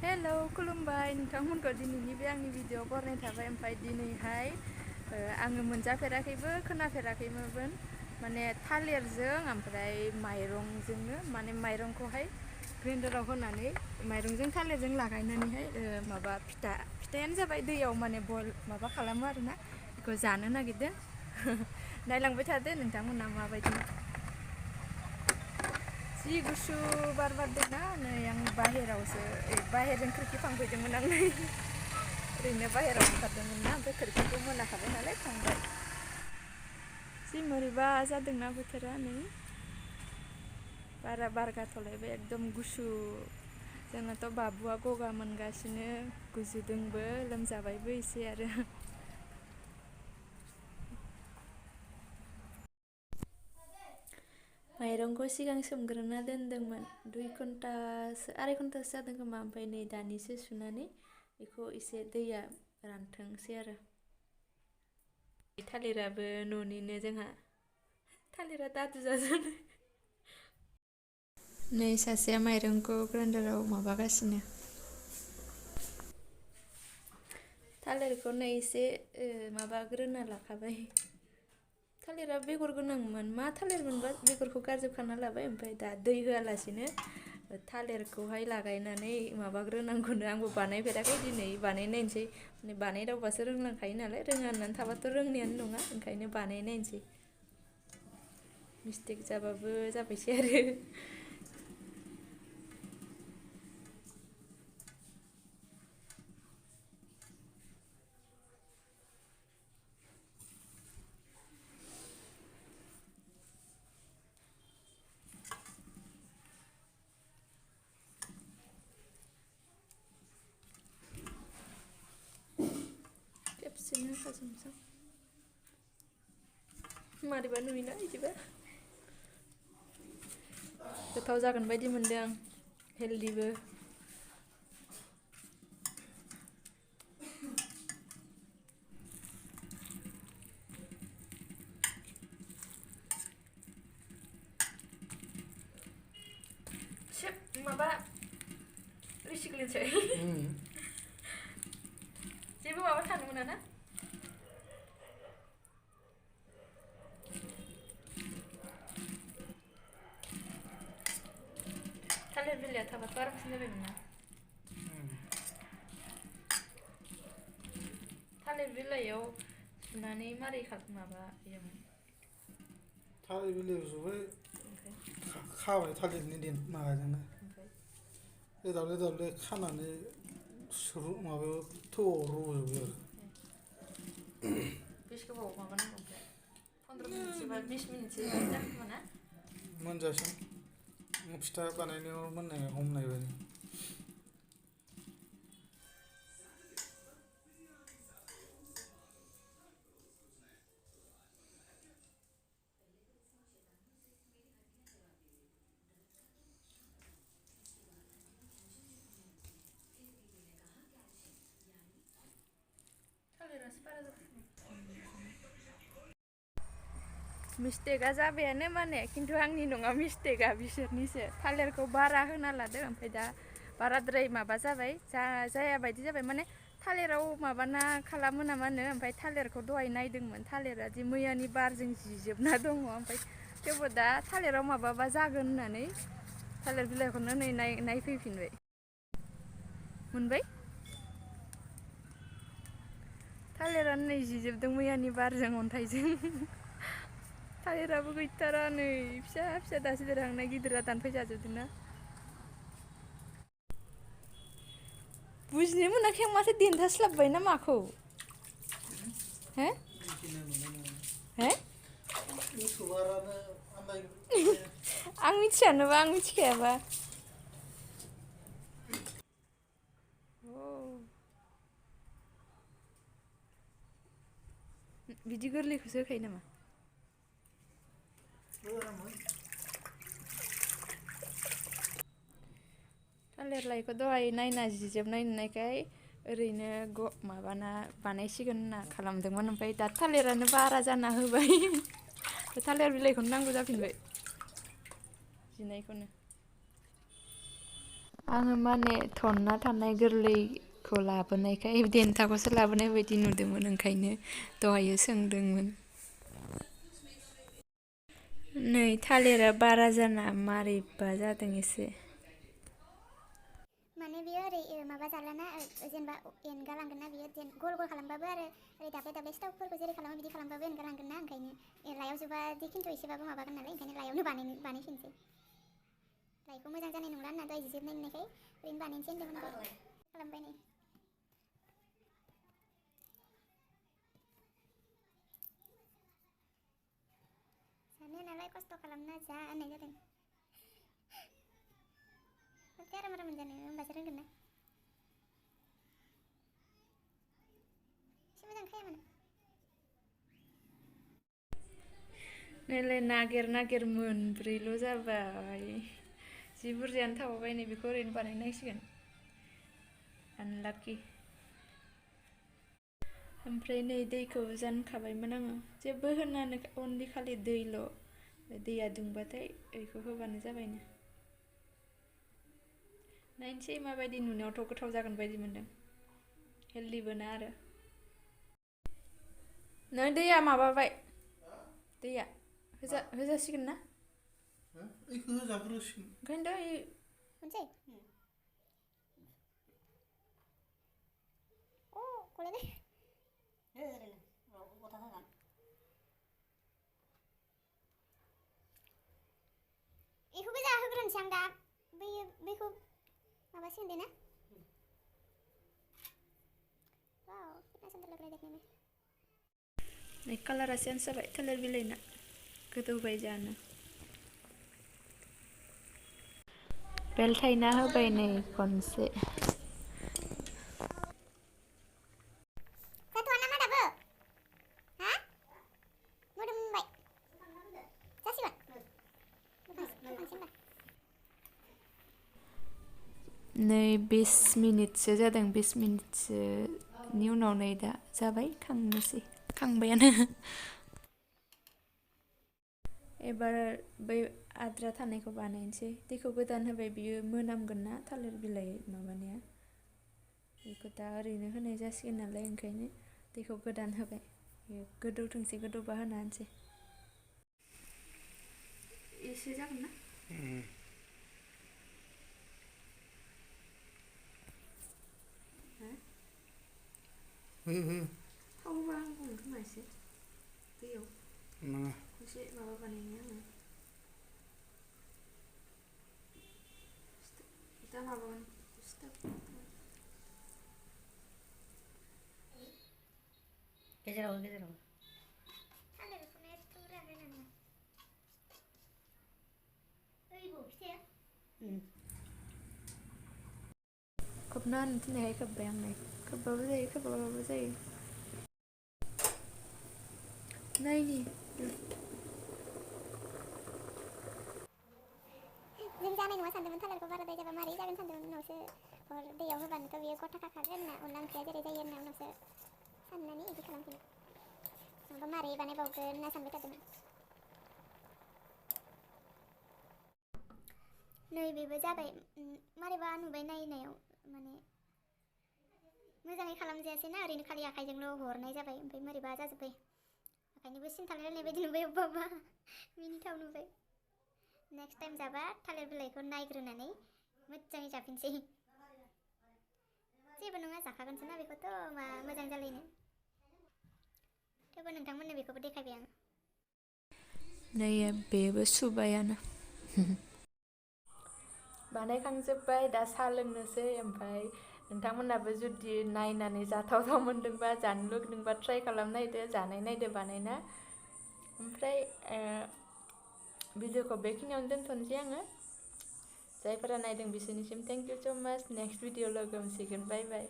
Hello, खुलुमबाय नोंथांमोनखौ दिनैनि बे आंनि भिडिअ बरनाय थाबाय ओमफ्राय दिनैहाय आङो मोनजाफेराखैबो खोनाफेराखैमोन माने थालिरजों ओमफ्राय माइरंजोंनो माने माइरंखौहाय ग्राइन्डाराव होनानै माइरंजों थालिरजों लागायनानैहाय माबा फिथायानो जाबाय दैयाव माने बयल माबा खालामो आरोना बेखौ जानो नागिरदों नायलांबाय थादो नोंथांमोना माबायदि जि गुसु बार बारदोंना नै आं बाहेरावसो बाहेरजों खोरखि फांफैदोंमोन आं नै ओरैनो बाहेराव ओंखारदोंमोन ना ओमफ्राय खोरखिखौ मोनाखाबाय नालाय फांबाय जि मोरैबा जादोंना बोथोरा नै बारा बार गारथ'लायबाय एकदम गुसु जोंनाथ' बाबुआ गगा मोनगासिनो गुजुदोंबो लोमजाबायबो एसे आरो माइरंखौ सिगां सोमग्रोना दोनदोंमोन 2 घन्टासो आराय घन्टासो जादों खोमा ओमफ्राय नै दानिसो सुनानै बेखौ एसे दैया रानथोंसै आरो थालिराबो न'निनो जोंहा थालिरा दादु जाजानाय नै सासेया माइरंखौ ग्राइन्डाराव माबागासिनो थालिरखौ नै एसे माबाग्रोना लाखाबाय थालिरा बेगर गोनांमोन मा थालिर मोनबा बेगरखौ गारजोबखाना लाबाय ओमफ्राय दा दै होआलासिनो थालिरखौहाय लागायनानै माबाग्रोनांगौनो आंबो बानायफेराखै दिनै बानायनायनोसै माने बानायदावबासो रोंलांखायो नालाय रोङा होननानै थाबाथ' रोंनायानो नङा ओंखायनो बानायनायनोसै मिस्टेक जाबाबो जाबायसै आरो खेबसेनो होखाजोबनोसै मारैबा नुयोना बिदिबा गोथाव जागोन बायदि मोनदों आं हेल्दिबो माबा रिसिक्लेनसै जेबो माबा थानो मोना ना थालिर बिलाइया थाबाथ' आरामसिन जाबायमोन ना थालिर बिलाइयाव सुनानै मारै माबायोमोन थालिर बिलाइयाव जुबाय खाबाय थालिरनि माबाजोंनो दावले दावले खानानै माबायाव थौआव रुजोबो आरो बेसे गोबाव माबानांगौ ओमफ्राय 15 मिनिटसो बा 20 मिनिटसो जागोन खोमा ना मोनजासिम फिथा बानायनायाव मोननाय हमनाय बायदि मिस्टेकआ जाबायानो माने खिन्थु आंनि नङा मिस्टेकआ बिसोरनिसो थालिरखौ बारा होना लादों ओमफ्राय दा बाराद्राय माबा जाबाय जाया बायदि जाबाय माने थालिराव माबाना खालामो नामानो ओमफ्राय थालिरखौ दहाय नायदोंमोन थालिरा दि मैयानि बारजों जिजोबना दङ ओमफ्राय थेवबो दा थालिराव माबाबा जागोन होननानै थालिर बिलाइखौनो नै नायफैफिनबाय मोनबाय थालिरानो नै जिजोबदों मैयानि बारजों अन्थाइजों थालिराबो गैथारा नै फिसा फिसा दासो देरहांनाय गिदिरा दानफाय जाजोबदोंना बुजिनो मोनाखै आं माथो देन्थास्लाबबाय ना माखौ हे हे आं मिथियानोबा आं मिथिखायाबा बिदि गोरलैखौसो होखायो नामा थालिर लाइखौ दहाय नायना जिजोबनाय नुनायखाय ओरैनो माबाना बानायसिगोन होनना खालामदोंमोन ओमफ्राय दा थालिरानो बारा जाना होबाय थालिर बिलाइखौनो नांगौ जाफिनबाय जिनायखौनो आङो माने थनना थानाय गोरलैखौ लाबोनायखाय देन्थाखौसो लाबोनाय बायदि नुदोंमोन, ओंखायनो दहायो सोंदोंमोन। नै थालिरा बारा जाना मारैबा जादों एसे। माने बियो ओरै माबा जालाना जेनेबा एनगालांगोन ना बियो गल गल खालामबाबो आरो ओरै दाब्ले दाब्ले सिथावफोरखौ जेरै खालामो बिदि खालामबाबो एनगालांगोन ना, ओंखायनो लायाव जोबादि खिन्थु एसेबाबो माबागोन नालाय, ओंखायनो लायावनो बानायफिनसै। लाइखौ मोजां जानाय नंला होनना दहाय जिजोबनाय नुनायखाय ओरैनो बानायनोसै होनदोंमोन आरो खालामबाय नै। जानो नालाय खस्थ' खालामना जा होननाय जादों। आराम आराम मोनजानो होमबासो रोंगोन ना। एसे मोजां खाया मानो। नैलाय नागिर नागिर मोनब्रैल' जाबाय। जि बुरजायानो थाबावबाय, नै बेखौ ओरैनो बानायनांसिगोन। आनलाकि। ओमफ्राय नै दैखौ जानखाबायमोन आङो, जेबो होनानो अनलि खालि दैल'। दैया दुंबाथाय बेखौ होबानो जाबायनो। नायनोसै माबायदि, नुनायावथ' गोथाव जागोन बायदि मोनदों। हेल्दिबो ना आरो। नै दैया माबाबाय, दैया होजासिगोन ना? बेखौ होजाग्रोसिगोन। ओंखायनोथ' मोनसै? अ गलायबाय। गथा जागोन। बेखौबो जाहोग्रोनोसै आं दा, बेखौ माबासिगोन दे ना? वाव कितना सुंदर लग रहा है देखने में। नै कालारा चेन्ज जाबाय थालिर बिलाइना, गोदौबाय जानो। बेलथायना होबाय नै खनसे। जाथ'वाना मा दाबो? हा? मोदोमबाय? जासिगोन? बोखांसै होनबा। नै 20 मिनिटसो जादों, 20 मिनिटसोनि उनाव नै दा जाबाय, खांनोसै, खांबायानो। एबार बै आद्रा थानायखौ बानायनोसै। दैखौ गोदान होबाय, बियो मोनामगोन ना थालिर बिलाइ माबानाया। बेखौ दा ओरैनो होनाय जासिगोन नालाय, ओंखायनो दैखौ गोदान होबाय। गोदौथोंसै, गोदौबा होना होनोसै। एसे जागोन ना? थाव होबा हामगौमोन खोमा एसे दैयाव। एसे माबा बानायनो आङो। दा माबागोन गेजेराव थालिरखौनो एथ' बुरजा होनाङा। ओइबो फिथाइया? खोबना होनो थिननायखाय खोब्बाय आं नै। खोबबाबो जायो, खोबाबाबो जायो। नायनि जों जानाय नङा सानदोंमोन, थालिरखौ बाराद्राय जाबा मारै जागोन सानदोंमोन। उनावसो दैयाव होबानोथ' बेयो गथा खाखागोन होनना, अनला ओंख्रिया जेरै जायो होनना उनावसो साननानै बिदि खालामफिनो। नङाबा मारै बानायबावगोन होनना सानबाय थादोंमोन। नै बेबो जाबाय, मारैबा नुबाय नायनायाव, माने मोजाङै खालामजायासै ना, ओरैनो खालि आखाइजोंल' हरनाय जाबाय, ओमफ्राय मारैबा जाजोब्बाय। आखाइनिबो सिन थालायलायनाय बायदि नुबाय अबेबा मिनिथाव नुबाय। नेक्स्ट टाइम जाबा थालिर बिलाइखौ नायग्रोनानै मोजाङै जाफिनसै। जेबो नङा, जाखागोनसो ना बेखौथ', मा मोजां जालायनो। थेवबो नोंथांमोननो बेखौबो देखायबाय आं। नै बेबो सुबायानो। बानायखांजोब्बाय, दा साहा लोंनोसै। ओमफ्राय नोंथांमोनहाबो जुदि नायनानै जाथावथाव मोनदोंबा, जानो लुगैदोंबा ट्राइ खालामनायदो, जानाय नायदो बानायना। ओमफ्राय भिडिअखौ बेखिनियावनो दोनथ'नोसै आङो। जायफोरा नायदों बिसोरनिसिम थेंक इउ स' माच। नेक्स्ट भिडिअ लोगो मोनसिगोन, बाय बाय।